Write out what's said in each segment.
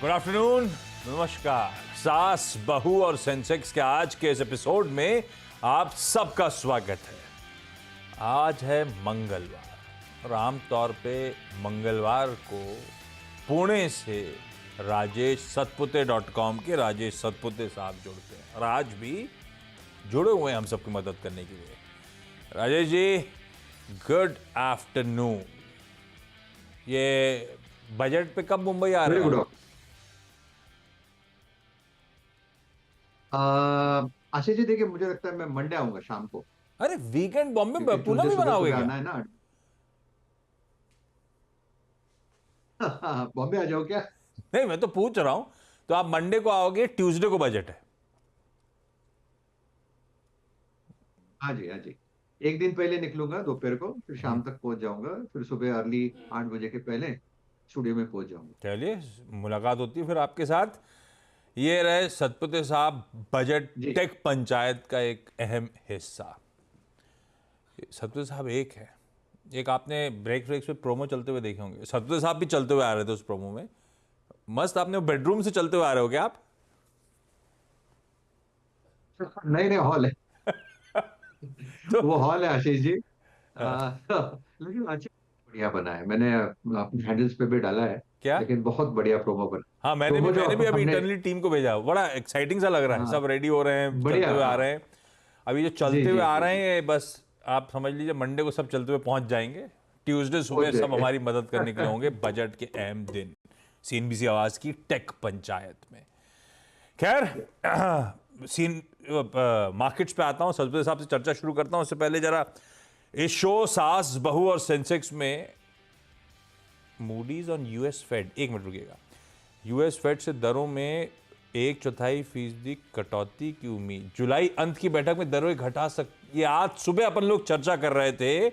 Good afternoon, नमस्कार। सास, बहू और सेंसेक्स के आज के इस एपिसोड में आप सबका स्वागत है। आज है मंगलवार और आमतौर पे मंगलवार को पुणे से rajeshsatpute.com के राजेश सतपुते साहब जुड़ते हैं और आज भी जुड़े हुए हैं हम सबकी मदद करने के लिए। Rajesh ji, good afternoon. ये बजट पे कब मुंबई आ रहे हैं? आशीष जी, देखिए मुझे लगता है मैं मंडे आऊंगा शाम को, अरे वीकेंड बॉम्बे क्योंकि पूना ट्यूसडे भी सुबह बनाओगे सुबह क्या? आना है ना। बॉम्बे आ जाओ क्या? नहीं, मैं तो पूछ रहा हूं। तो आप मंडे को आओगे, ट्यूसडे को बजट है। हाँ जी, हाँ जी। एक दिन पहले निकलूंगा दोपहर को, फिर शाम तक पहुंच जाऊंगा, फिर सुबह अर्ली 8 बजे के पहले स्टूडियो में पहुंच जाऊंगा। चलिए, मुलाकात होती है फिर आपके साथ। ये रहे सतपुते साहब, बजट जी। टेक पंचायत का एक अहम हिस्सा। सतपुते साहब एक है, एक आपने ब्रेक पे प्रोमो चलते हुए देखे होंगे। सतपुते साहब भी चलते हुए आ रहे थे उस प्रोमो में। मस्त, आपने बेडरूम से चलते हुए आ रहे हो क्या आप? नहीं नहीं, हॉल है। तो वो हॉल है आशीष जी। लेकिन अच्छा, बढ़िया बना है। मैंने अपने हैंडल्स पे भी डाला है, क्या? लेकिन बहुत बढ़िया प्रोमो बना। हाँ, मैंने भी प्रोमो जो मैंने भी अभी हमने, इंटरनली टीम को भेजा। बड़ा एक्साइटिंग सा लग रहा है, हाँ, सब रेडी हो रहे हैं, चलते बढ़िया, हुए आ हाँ। रहे हैं। अभी जो जी चलते हुए जी आ जी रहे जी। हैं, बस आप समझ लीजिए मंडे को सब चलते हुए पहुंच जाएंगे। ट्यूसडे हो सुबह सब जाएंगे। हमारी मदद करने के लिए होंगे बजट के अहम दिन, सीएनबीसी आवाज की टेक पंचायत में। खैर, सीन मार्केट्स पे आता हूं, सतपुते साहब से चर्चा शुरू करता हूं। उससे पहले जरा इस शो सास, बहू और सेंसेक्स में मूडीज ऑन यूएस फेड, एक मिनट रुकिएगा। यूएस फेड से दरों में 1/4% कटौती की उम्मीद। जुलाई अंत की बैठक में दरें घटा ये आज सुबह अपन लोग चर्चा कर रहे थे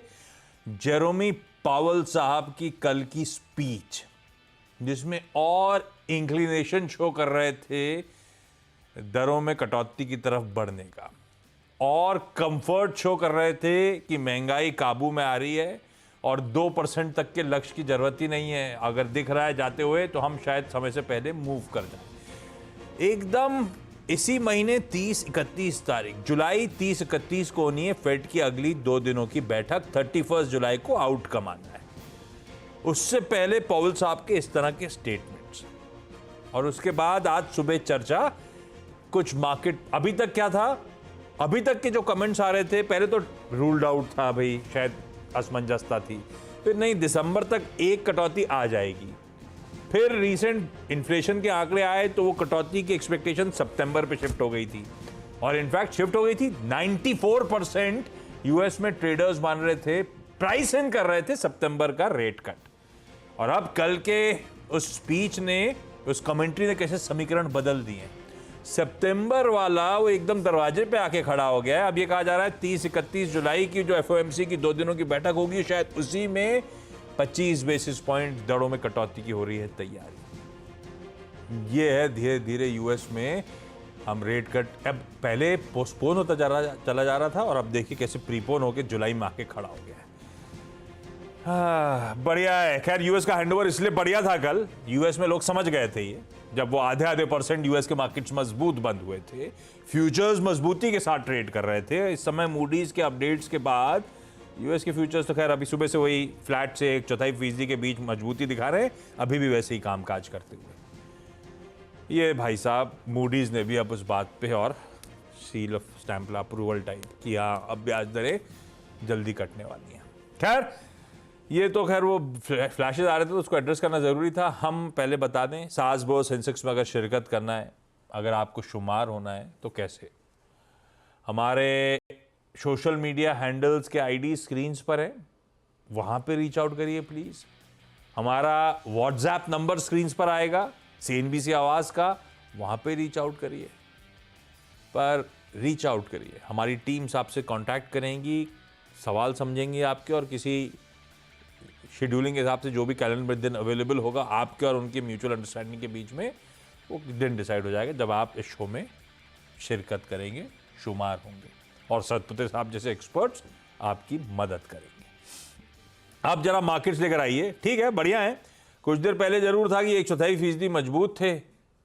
जेरोमी पावल साहब की कल की स्पीच, जिसमें और इंक्लिनेशन शो कर रहे थे दरों में कटौती की तरफ बढ़ने का, और कंफर्ट शो कर रहे थे कि महंगाई काबू में आ रही है और 2% तक के लक्ष्य की जरूरत ही नहीं है। अगर दिख रहा है जाते हुए तो हम शायद समय से पहले मूव कर जाएं। एकदम इसी महीने 30-31 तारीख, जुलाई 30-31 को होनी है फेड की अगली 2 दिनों की बैठक। 31 जुलाई को आउटकम आना है। उससे पहले पॉवेल साहब के इस तरह के स्टेटमेंट्स, और उसके बाद आज सुबह चर्चा। कुछ मार्केट अभी तक क्या था, अभी तक के जो कमेंट्स आ रहे थे, पहले तो रूल्ड आउट था भाई, शायद असमंजसता थी। फिर नहीं, दिसंबर तक एक कटौती आ जाएगी। फिर रीसेंट इन्फ्लेशन के आंकड़े आए तो वो कटौती की एक्सपेक्टेशन सितंबर पे शिफ्ट हो गई थी, और इनफैक्ट शिफ्ट हो गई थी। 94% यूएस में ट्रेडर्स मान रहे थे, प्राइस इन कर रहे थे सितंबर का रेट कट। और अब कल के उस स्पीच ने, उस कमेंट्री ने कैसे समीकरण बदल दिए। सितंबर वाला वो एकदम दरवाजे पे आके खड़ा हो गया है। अब ये कहा जा रहा है 30-31 जुलाई की जो एफओएमसी की 2 दिनों की बैठक होगी, शायद उसी में 25 बेसिस पॉइंट दरों में कटौती की हो रही है तैयारी। ये है धीरे धीरे यूएस में हम रेट कट, अब पहले पोस्टपोन होता चला जा रहा था, और अब देखिए कैसे प्रीपोन होकर जुलाई में आके खड़ा हो गया है। बढ़िया है। खैर, यूएस का हैंडओवर इसलिए बढ़िया था कल, यूएस में लोग समझ गए थे ये, जब वो आधे परसेंट यूएस के मार्केट्स मजबूत बंद हुए थे, फ्यूचर्स मजबूती के साथ ट्रेड कर रहे थे। इस समय मूडीज के अपडेट्स के बाद यूएस के फ्यूचर्स तो खैर अभी सुबह से वही फ्लैट से 1/4% के बीच मजबूती दिखा रहे हैं, अभी भी वैसे ही कामकाज करते हुए। ये भाई साहब मूडीज ने भी अब उस बात पे और seal of stamp approval type कि हाँ, अब ब्याज दरें जल्दी कटने वाली हैं। खैर, ये तो खैर वो फ्लैशेज आ रहे थे तो उसको एड्रेस करना ज़रूरी था। हम पहले बता दें, सास, बहू, सेंसेक्स में अगर शिरकत करना है, अगर आपको शुमार होना है तो कैसे। हमारे सोशल मीडिया हैंडल्स के आईडी स्क्रीन्स पर है, वहाँ पे रीच आउट करिए प्लीज़। हमारा व्हाट्सएप नंबर स्क्रीन्स पर आएगा सीएनबीसी आवाज़ का, वहाँ पे रीच आउट करिए। पर रीच आउट करिए, हमारी टीम्स आपसे कांटेक्ट करेंगी, सवाल समझेंगी आपके, और किसी शेड्यूलिंग के हिसाब से जो भी कैलेंडर दिन अवेलेबल होगा आपके और उनके म्यूचुअल अंडरस्टैंडिंग के बीच में, वो दिन डिसाइड हो जाएगा जब आप इस शो में शिरकत करेंगे, शुमार होंगे, और सतपुते साहब जैसे एक्सपर्ट्स आपकी मदद करेंगे। आप जरा मार्केट्स लेकर आइए। ठीक है, बढ़िया है। कुछ देर पहले जरूर था कि 1/4% मजबूत थे,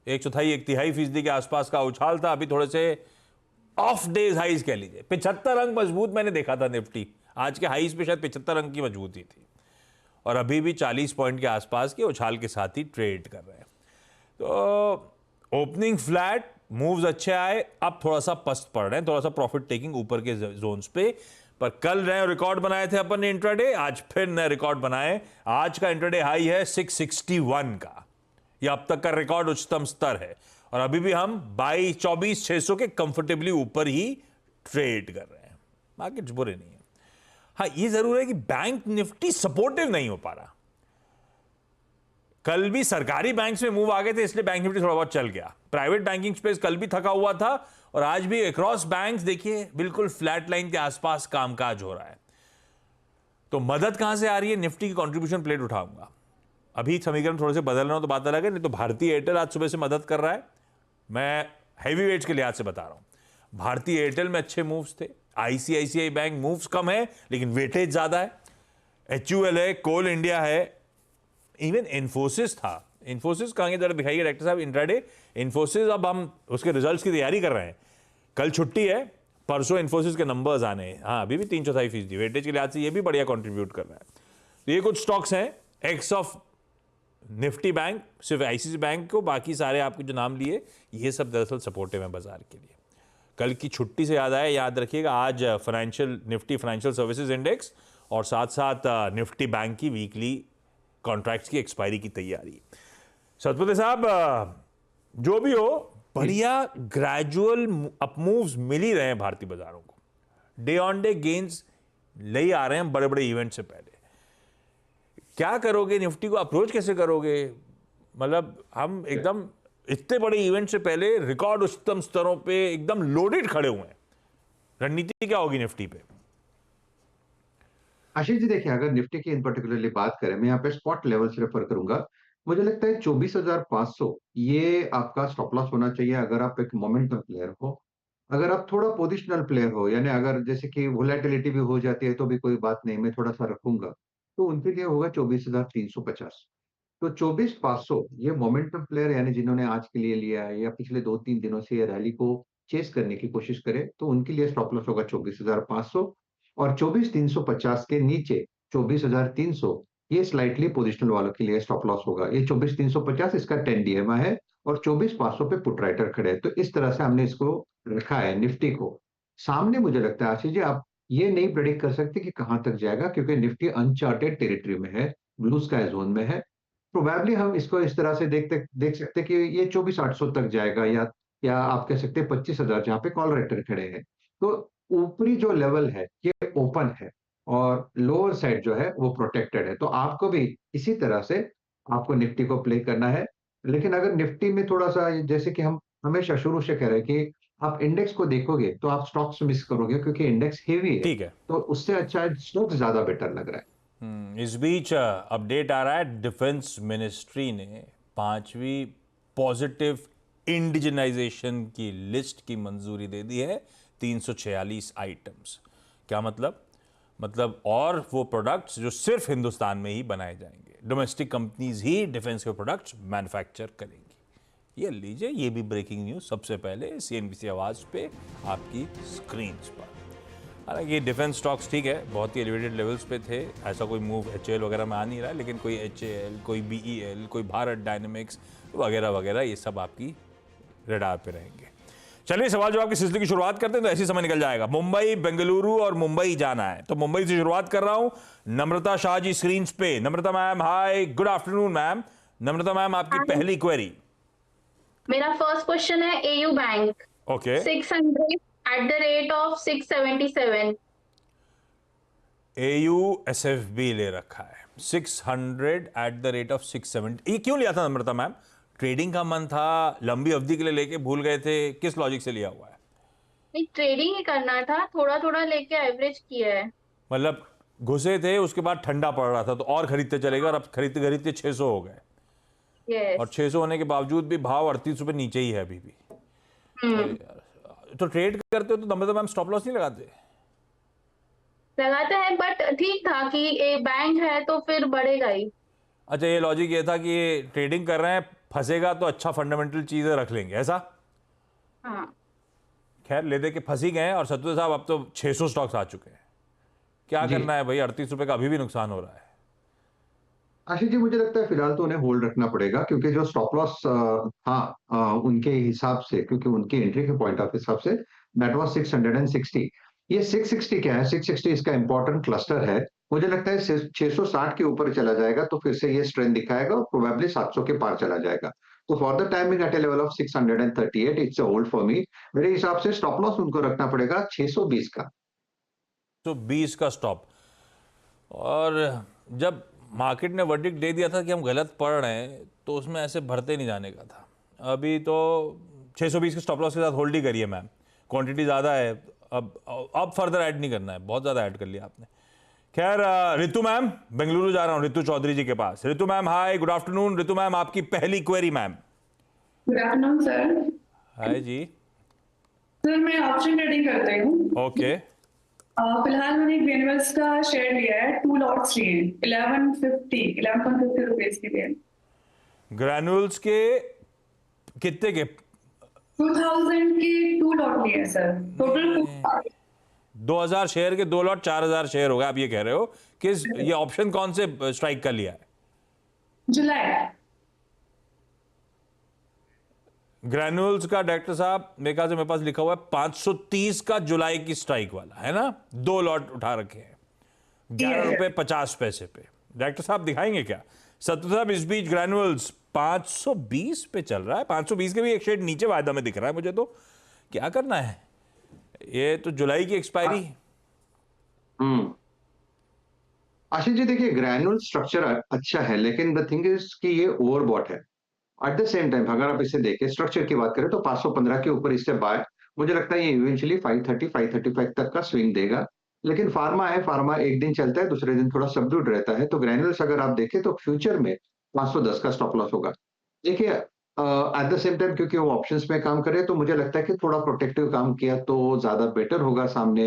1/4-1/3% के आसपास का उछाल था। अभी थोड़े से ऑफ डेज हाइज कह लीजिए, 75 अंक मजबूत मैंने देखा था निफ्टी। आज के हाइज पे शायद 75 अंक की मजबूती थी, और अभी भी 40 पॉइंट के आसपास के उछाल के साथ ही ट्रेड कर रहे हैं। तो ओपनिंग फ्लैट, मूव्स अच्छे आए, अब थोड़ा सा पस्त पड़ रहे हैं, थोड़ा सा प्रॉफिट टेकिंग ऊपर के जोन्स पे। पर कल नए रिकॉर्ड बनाए थे अपन ने इंट्राडे, आज फिर नए रिकॉर्ड बनाए। आज का इंट्राडे हाई है 661 का, यह अब तक का रिकॉर्ड उच्चतम स्तर है, और अभी भी हम 24,600 के कंफर्टेबली ऊपर ही ट्रेड कर रहे हैं। मार्केट्स बुरे नहीं है। हाँ, ये जरूर है कि बैंक निफ्टी सपोर्टिव नहीं हो पा रहा। कल भी सरकारी बैंक्स में मूव आ गए थे, इसलिए बैंक निफ्टी थोड़ा बहुत चल गया। प्राइवेट बैंकिंग स्पेस कल भी थका हुआ था, और आज भी अक्रॉस बैंक्स देखिए बिल्कुल फ्लैट लाइन के आसपास कामकाज हो रहा है। तो मदद कहां से आ रही है? निफ्टी की कंट्रीब्यूशन प्लेट उठाऊंगा। अभी समीकरण थोड़े से बदल रहा हूं तो बात अलग है, नहीं तो भारतीय एयरटेल आज सुबह से मदद कर रहा है। मैं हैवी वेट्स के लिहाज से बता रहा हूं। भारतीय एयरटेल में अच्छे मूव्स थे। आईसीआईसीआई बैंक मूव्स कम है लेकिन वेटेज ज्यादा है। HUL है, कोल इंडिया है, इवन इन्फोसिस था। इन्फोसिस कहां जरा दिखाइए डायरेक्टर साहब इंट्राडे। इन्फोसिस अब हम उसके रिजल्ट्स की तैयारी कर रहे हैं। कल छुट्टी है, परसों इन्फोसिस के नंबर्स आने हैं। हाँ, अभी भी 3/4% वेटेज के लिहाज से ये भी बढ़िया कंट्रीब्यूट कर रहा है। तो ये कुछ स्टॉक्स हैं एक्स ऑफ निफ्टी बैंक, सिर्फ आईसीआईसीआई बैंक को, बाकी सारे आपके जो नाम लिए ये सब दरअसल सपोर्टिव है बाजार के लिए। कल की छुट्टी से याद आया, याद रखिएगा आज निफ्टी फाइनेंशियल सर्विसेज इंडेक्स और साथ साथ निफ्टी बैंक की वीकली कॉन्ट्रैक्ट्स की एक्सपायरी की तैयारी। सतपति साहब, जो भी हो, बढ़िया ग्रेजुअल अपमूव्स मिल ही रहे हैं भारतीय बाजारों को। डे ऑन डे गेन्स ले ही आ रहे हैं बड़े बड़े इवेंट से पहले। क्या करोगे? निफ्टी को अप्रोच कैसे करोगे? मतलब हम एकदम इतने बड़े इवेंट से पहले रिकॉर्ड उच्चतम स्तरों पे एकदम लोडेड खड़े हुए हैं। रणनीति क्या होगी निफ्टी पे? आशीष जी, देखिए, अगर निफ्टी की इन पर्टिकुलरली बात करें, मैं यहाँ पे स्पॉट लेवल से रेफर करूंगा। मुझे लगता है 24,500 ये आपका स्टॉप लॉस होना चाहिए अगर आप एक मोमेंटम प्लेयर हो। अगर आप थोड़ा पोजिशनल प्लेयर हो, यानी अगर जैसे कि वोलेटिलिटी भी हो जाती है तो भी कोई बात नहीं, मैं थोड़ा सा रखूंगा, तो उनके लिए होगा 24,350। तो 24,500 ये मोमेंटम प्लेयर, यानी जिन्होंने आज के लिए लिया है या पिछले 2-3 दिनों से ये रैली को चेस करने की कोशिश करे, तो उनके लिए स्टॉप लॉस होगा 24,500। और 24,350 के नीचे 24,300 ये स्लाइटली पोजिशनल वालों के लिए स्टॉप लॉस होगा। ये 24,350 इसका 10 DMA है, और 24,500 पे पुट राइटर खड़े हैं। तो इस तरह से हमने इसको रखा है निफ्टी को। सामने मुझे लगता है आशीष जी, आप ये नहीं प्रेडिक्ट कर सकते कि कहां तक जाएगा, क्योंकि निफ्टी अनचार्टेड टेरिटरी में है, ब्लू स्काई जोन में है। प्रोबेबली हम इसको इस तरह से देख सकते हैं कि ये 24,800 तक जाएगा, या आप कह सकते हैं 25,000, जहां पे कॉल राइटर खड़े हैं। तो ऊपरी जो लेवल है ये ओपन है, और लोअर साइड जो है वो प्रोटेक्टेड है। तो आपको भी इसी तरह से आपको निफ्टी को प्ले करना है। लेकिन अगर निफ्टी में थोड़ा सा, जैसे कि हम हमेशा शुरू से कह रहे हैं कि आप इंडेक्स को देखोगे तो आप स्टॉक्स मिस करोगे, क्योंकि इंडेक्स हेवी है। ठीक है। तो उससे अच्छा स्टॉक्स ज्यादा बेटर लग रहा है। इस बीच अपडेट आ रहा है, डिफेंस मिनिस्ट्री ने 5वीं पॉजिटिव इंडिजनाइजेशन की लिस्ट की मंजूरी दे दी है। 346 आइटम्स। क्या मतलब और वो प्रोडक्ट्स जो सिर्फ हिंदुस्तान में ही बनाए जाएंगे। डोमेस्टिक कंपनीज ही डिफेंस के प्रोडक्ट्स मैन्युफैक्चर करेंगी। ये लीजिए, ये भी ब्रेकिंग न्यूज सबसे पहले CNBC आवाज पे आपकी स्क्रीन पर। हालांकि डिफेंस स्टॉक्स ठीक है, बहुत ही एलिवेटेड लेवल्स पे थे, ऐसा कोई मूव HAL वगैरह में आ नहीं रहा है, लेकिन कोई HAL, कोई BEL, कोई भारत डायनेमिक्स वगैरह वगैरह, ये सब आपकी रडार पे रहेंगे। चलिए, सवाल जवाब की सिलसिले की शुरुआत करते हैं, तो ऐसी समय निकल जाएगा। मुंबई, बेंगलुरु और मुंबई जाना है, तो मुंबई से शुरुआत कर रहा हूं। नम्रता शाह जी स्क्रीन पे। नम्रता ma'am, hi, good afternoon ma'am. नम्रता मैम, आपकी पहली क्वेरी। मेरा फर्स्ट क्वेश्चन है AU bank. Okay. 600 at the rate of 677। AU SFB ले रखा है 600 एट द रेट ऑफ 670। ये क्यों लिया था नम्रता मैम? ट्रेडिंग का मन था, लंबी अवधि के लिए लेके भूल गए थे, किस लॉजिक से लिया हुआ है? नहीं, ट्रेडिंग ही करना था, थोड़ा थोड़ा लेके एवरेज किया है। मतलब घुसे थे, उसके बाद ठंडा पड़ रहा था तो और खरीदते चले गए, और अब खरीदते खरीदते 600 हो गए। यस। और 600 होने के बावजूद भी भाव 38 रुपए नीचे ही है अभी भी। अरे यार, तो ट्रेड करते हो तो नम्रता मैम स्टॉप लॉस नहीं लगाते? लगाते हैं, बट ठीक था कि ए बैंक है तो फिर बढ़ेगा ही। अच्छा, ये लॉजिक ये था कि ये ट्रेडिंग कर रहे हैं, फंसेगा तो अच्छा फंडामेंटल चीजें रख लेंगे, ऐसा? हाँ। खैर, ले दे के फंस ही गए हैं, और सत्तू साहब अब तो 600 स्टॉक्स आ चुके हैं। क्या जी करना है भाई? 38 रुपए का अभी भी नुकसान हो रहा है। आशीष जी, मुझे लगता है फिलहाल तो उन्हें होल्ड रखना पड़ेगा, क्योंकि जो स्टॉप लॉस था उनके हिसाब से, क्योंकि उनकी एंट्री के पॉइंट ऑफ हिसाब से दैट वाज 660। ये 660 क्या है? 660 इसका इंपॉर्टेंट क्लस्टर है। मुझे लगता है 660 के ऊपर चला जाएगा तो फिर से ये स्ट्रेंथ दिखाएगा और प्रोबेबली 700 के पार चला जाएगा। तो for the timing at a level of 638 it's a hold for me. मेरे हिसाब से स्टॉप लॉस उनको रखना पड़ेगा 620 का। तो 20 का स्टॉप। और जब मार्केट ने वर्डिक्ट दे दिया था कि हम गलत पढ़ रहे हैं, तो उसमें ऐसे भरते नहीं जाने का था। अभी तो 620 के स्टॉप लॉस के साथ होल्ड ही करिए मैम, क्वांटिटी ज़्यादा है। अब फर्दर ऐड नहीं करना है, बहुत ज़्यादा ऐड कर लिया आपने। खैर, रितु मैम, बेंगलुरु जा रहा हूँ रितु चौधरी जी के पास। Ritu ma'am hi, good afternoon. Ritu ma'am, आपकी पहली query ma'am. Good afternoon sir. Hi ji. Sir मैं ऑप्शन ट्रेडिंग करती हूँ। ओके। फिलहाल मैंने ग्रेन्यूल्स का शेयर लिया है, 2 लॉट्स लिए हैं, 11.50 रुपीज के लिए। ग्रैनुअल्स के कितने के? 2000 के 2 लॉट लिए हैं सर, टोटल 2000 शेयर के 2 लॉट, 4000 शेयर हो गए। आप ये कह रहे हो कि ये ऑप्शन कौन से स्ट्राइक का लिया है? जुलाई। ग्रैनुअल्स का डायरेक्टर साहब, मेरे ख्याल से मेरे पास लिखा हुआ है 530 का जुलाई की स्ट्राइक वाला है ना? 2 लॉट उठा रखे हैं 11 रुपए 50 पैसे पे। डायरेक्टर साहब दिखाएंगे क्या? सत्तू साहब, इस बीच ग्रैनुअल्स 520 पे चल रहा है। 520 के भी एक शेड नीचे वायदा में दिख रहा है मुझे। तो क्या करना है? ये तो जुलाई की एक्सपायरी। हम्म आशीष जी, देखिए ग्रैन्युल स्ट्रक्चर अच्छा है, लेकिन द थिंग इज कि ये ओवरबॉट है। एट द सेम टाइम अगर आप इसे देखें, स्ट्रक्चर की बात करें तो 515 के ऊपर इससे बाय, मुझे लगता है ये इवेंचुअली 530 535 तक का स्विंग देगा। लेकिन फार्मा है, फार्मा एक दिन चलता है, दूसरे दिन थोड़ा सबड्यूड रहता है। तो ग्रैन्युल्स अगर आप देखें तो फ्यूचर में 510 का स्टॉप लॉस होगा। देखिए एट द सेम टाइम क्योंकि वो ऑप्शंस में काम कर रहे हैं, तो मुझे लगता है कि थोड़ा प्रोटेक्टिव काम किया तो ज्यादा बेटर होगा। सामने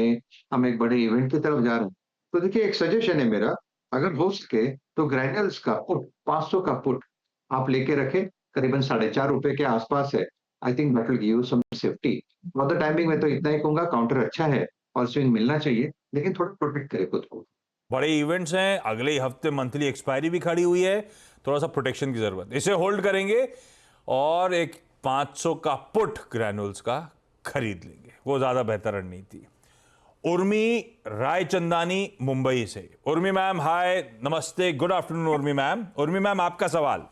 हम एक बड़े इवेंट की तरफ जा रहे हैं। तो देखिए, एक सजेशन है मेरा, अगर हो सके तो ग्रैन्युल्स का पुट, 500 का पुट आप लेके रखें, करीबन 4.5 रुपए के आसपास है। I think that will give you some safety. For the timing में तो इतना ही कहूंगा, काउंटर अच्छा है और स्विंग मिलना चाहिए, लेकिन थोड़ा प्रोटेक्ट करे खुद को। बड़े इवेंट्स हैं, अगले ही हफ्ते मंथली एक्सपायरी भी खड़ी हुई है, थोड़ा सा प्रोटेक्शन की जरूरत। इसे होल्ड करेंगे और एक 500 का पुट ग्रैनुअल्स का खरीद लेंगे, वो ज्यादा बेहतर रणनीति। उर्मी रायचंदानी मुंबई से। उर्मी मैम हाय, नमस्ते, good afternoon Urmi ma'am. Urmi ma'am, आपका सवाल।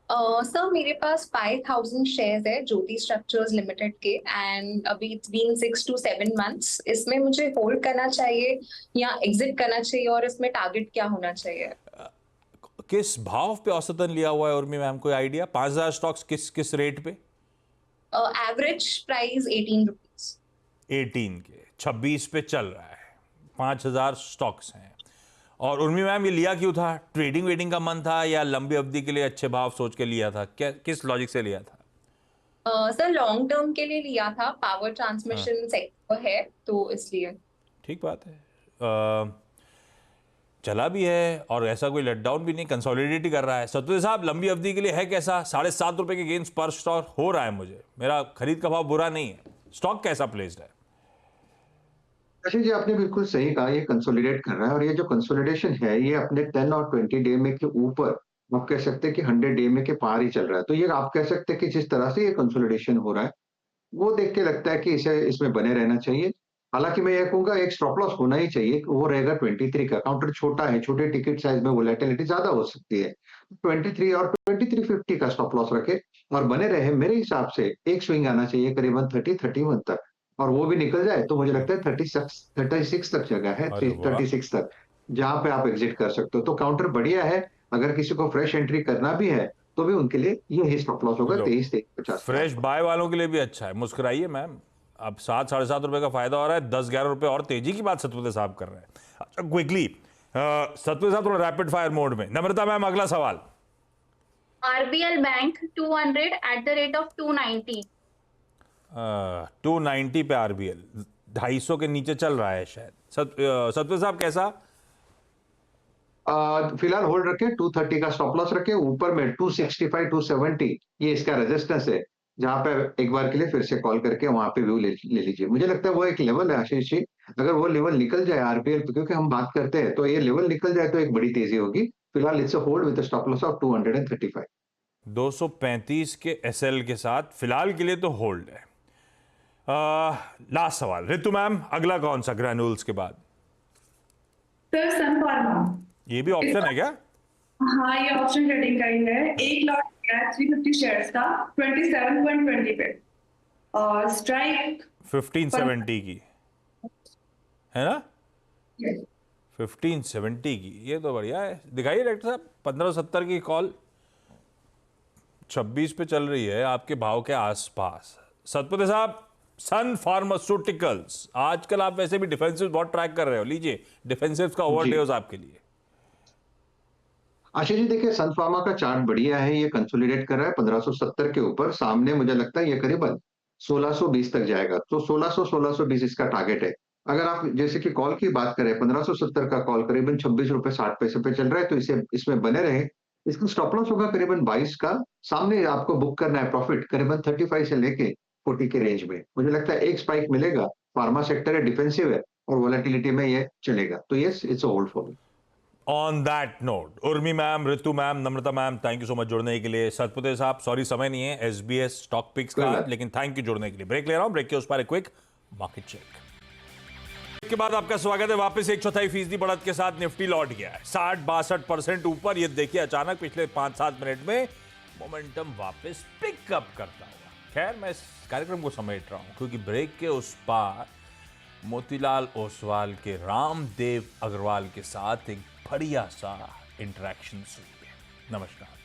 सर मेरे पास 5000 शेयर्स है ज्योति स्ट्रक्चर्स लिमिटेड के, एंड अभी इट्स बीन 6 to 7 मंथ्स। इसमें मुझे होल्ड करना चाहिए या एग्जिट करना चाहिए, और इसमें टारगेट क्या होना चाहिए? किस भाव पे औसतन लिया हुआ है उर्मी मैम, कोई आइडिया? 5000 स्टॉक्स किस किस रेट पे? Average price 18 rupees. 18 के 26 पे चल रहा है। 5000 स्टॉक्स हैं। और उर्मी मैम, ये लिया क्यों था? ट्रेडिंग वेडिंग का मन था या लंबी अवधि के लिए अच्छे भाव सोच के लिया था? क्या, किस लॉजिक से लिया था? सर लॉन्ग टर्म के लिए लिया था, पावर ट्रांसमिशन सेक्टर है तो इसलिए। ठीक बात है। चला भी है और ऐसा कोई लेट डाउन भी नहीं, कंसोलिडेट ही कर रहा है। सत्तू साहब, लंबी अवधि के लिए है कैसा? 7.5 रुपए के गेंस पर स्टॉक हो रहा है मुझे। मेरा खरीद का भाव बुरा नहीं है। स्टॉक कैसा प्लेस्ड है? आशीष जी, आपने बिल्कुल सही कहा, ये कंसोलिडेट कर रहा है, और ये जो कंसोलिडेशन है ये अपने 10 और 20 डे में के ऊपर, आप कह सकते हैं कि 100 डे में के पार ही चल रहा है। तो ये आप कह सकते हैं कि जिस तरह से ये कंसोलिडेशन हो रहा है, वो देख के लगता है कि इसे इसमें बने रहना चाहिए। हालांकि मैं ये कहूंगा एक स्टॉप लॉस होना ही चाहिए, वो रहेगा 23 का। काउंटर छोटा है, छोटे टिकट साइज में वोलेटिलिटी ज्यादा हो सकती है। 23 और 2350 का स्टॉप लॉस रखे और बने रहे। मेरे हिसाब से एक स्विंग आना चाहिए करीबन 30-31 तक, और वो भी निकल जाए तो मुझे लगता है 36 तक जगह है, अरे वाह। 36 तक, जहां पे आप एग्जिट कर सकते हो। तो काउंटर बढ़िया है। अगर किसी को फ्रेश एंट्री करना भी है तो भी उनके लिए यही स्टॉप लॉस होगा, 23-50। फ्रेश बाय वालों के लिए भी अच्छा है। मुस्कुराइए मैम, अब 7-7.5 रुपए का फायदा हो रहा है, 10-11 रुपए और तेजी की बात सतपुते साहब कर रहे हैं। अच्छा, क्विकली सतपुते साहब, थोड़ा रैपिड फायर मोड में। नम्रता मैम, अगला सवाल। RBL bank 200 at the rate of 290। 290 पे आरबीएल 250 के नीचे चल रहा है शायद। सतपुते साहब कैसा? फिलहाल होल्ड रखे, 230 का स्टॉप लॉस रखे, ऊपर में 265 270 ये इसका रेजिस्टेंस है, जहां पे एक बार के लिए फिर से कॉल करके वहां पे व्यू ले लीजिए। मुझे लगता है वो एक लेवल है आशीष जी, अगर वो लेवल निकल जाए आरबीएल पे, क्योंकि हम बात करते हैं, तो ये लेवल निकल जाए तो एक बड़ी तेजी होगी। फिलहाल it's a hold with stop loss of 235। 235 के एसएल के साथ फिलहाल के लिए तो होल्ड है। लास्ट सवाल रितु मैम, अगला कौन सा ग्रैन्यूल्स के बाद? सर सन फार्मा, ये भी ऑप्शन है क्या? हाँ ये ऑप्शन ट्रेडिंग का ही है। एक लॉट है 350 शेयर्स का 27.20 पे, और स्ट्राइक 1570 की है ना? 1570 की, ये तो बढ़िया है। दिखाइए डायरेक्टर साहब, 1570 की कॉल 26 पे चल रही है, आपके भाव के आसपास। सतपति साहब, सन फार्मास्यूटिकल्स, आजकल आप वैसे भी डिफेंसिव बहुत ट्रैक कर रहे हो, लीजिए डिफेंसिव का ओवरडेज आपके लिए। आशीष जी देखिए, सन फार्मा का चार्ट बढ़िया है, ये कंसोलिडेट कर रहा है 1570 के ऊपर, सामने मुझे लगता है ये करीबन 1620 तक जाएगा, तो 1620 इसका टारगेट है। अगर आप जैसे कि कॉल की बात करें, 1570 का कॉल करीबन 26 रुपए 60 पैसे पे चल रहा है, तो इसे इसमें बने रहे। इसका स्टॉप लॉस होगा करीबन 22 का, सामने आपको बुक करना है प्रॉफिट करीबन 35 से लेके 40 के रेंज में। मुझे लगता है एक स्पाइक मिलेगा, फार्मा सेक्टर है, डिफेंसिव है, और वोलेटिलिटी में ये चलेगा, तो yes it's a hold for me. On that note, Urmi ma'am, Ritu ma'am, Namrata ma'am, thank you so much जुड़ने के लिए। सतपुते साहब, सॉरी समय नहीं है एसबीएस स्टॉक पिक्स का, लेकिन थैंक यू जुड़ने के लिए। ब्रेक ले रहा हूं, ब्रेक के उस पर एक क्विक मार्केट चेक के बाद आपका स्वागत है वापस। 1/4% बढ़त के साथ निफ्टी लौट गया है 60-62% ऊपर। ये देखिए अचानक पिछले 5-7 मिनट में मोमेंटम वापस पिकअप करता हुआ। खैर मैं इस कार्यक्रम को समेट रहा हूं क्योंकि ब्रेक के उस पार मोतीलाल ओसवाल के रामदेव अग्रवाल के साथ एक बढ़िया सा इंटरेक्शन हुई है। नमस्कार।